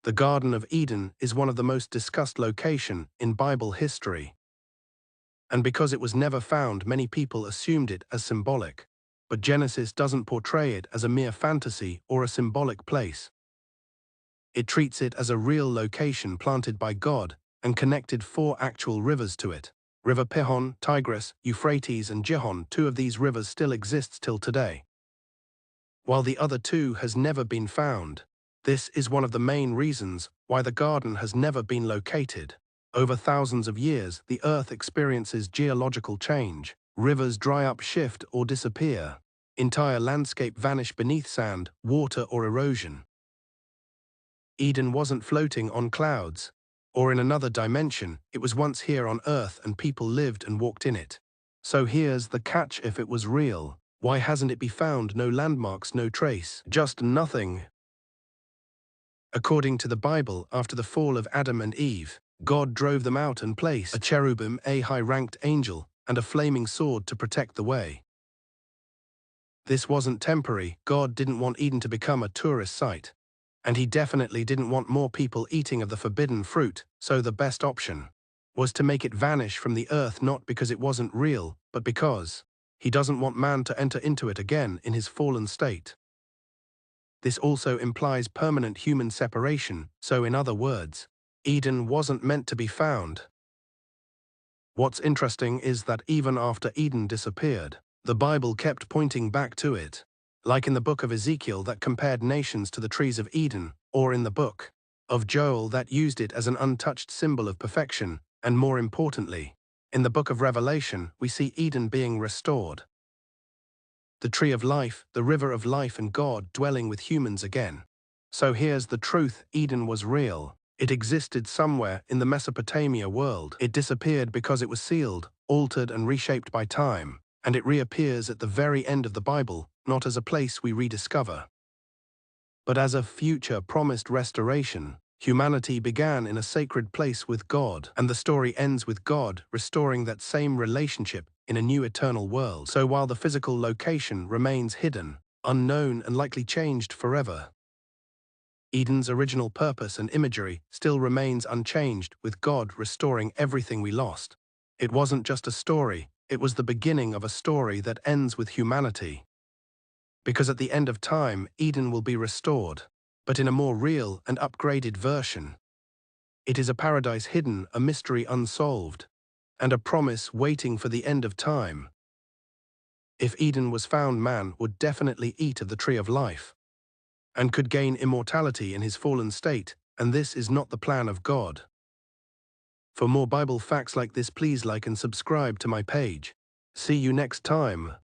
The Garden of Eden is one of the most discussed locations in Bible history. And because it was never found, many people assumed it as symbolic. But Genesis doesn't portray it as a mere fantasy or a symbolic place. It treats it as a real location planted by God and connected 4 actual rivers to it. River Pihon, Tigris, Euphrates and Gihon, 2 of these rivers still exists till today, while the other 2 has never been found. This is one of the main reasons why the garden has never been located. Over thousands of years, the earth experiences geological change. Rivers dry up, shift, or disappear. Entire landscape vanish beneath sand, water, or erosion. Eden wasn't floating on clouds or in another dimension. It was once here on earth and people lived and walked in it. So here's the catch: if it was real, why hasn't it been found? No landmarks, no trace, just nothing. According to the Bible, after the fall of Adam and Eve, God drove them out and placed a cherubim, a high-ranked angel, and a flaming sword to protect the way. This wasn't temporary. God didn't want Eden to become a tourist site. And he definitely didn't want more people eating of the forbidden fruit, so the best option was to make it vanish from the earth, not because it wasn't real, but because he doesn't want man to enter into it again in his fallen state. This also implies permanent human separation, so in other words, Eden wasn't meant to be found. What's interesting is that even after Eden disappeared, the Bible kept pointing back to it. Like in the book of Ezekiel that compared nations to the trees of Eden, or in the book of Joel that used it as an untouched symbol of perfection, and more importantly, in the book of Revelation, we see Eden being restored. The tree of life, the river of life, and God dwelling with humans again. So here's the truth: Eden was real. It existed somewhere in the Mesopotamia world. It disappeared because it was sealed, altered, and reshaped by time. And it reappears at the very end of the Bible, not as a place we rediscover, but as a future promised restoration. Humanity began in a sacred place with God, and the story ends with God restoring that same relationship in a new eternal world. So while the physical location remains hidden, unknown, and likely changed forever, Eden's original purpose and imagery still remains unchanged, with God restoring everything we lost. It wasn't just a story. It was the beginning of a story that ends with humanity. Because at the end of time, Eden will be restored, but in a more real and upgraded version. It is a paradise hidden, a mystery unsolved, and a promise waiting for the end of time. If Eden was found, man would definitely eat of the tree of life, and could gain immortality in his fallen state, and this is not the plan of God. For more Bible facts like this, please like and subscribe to my page. See you next time.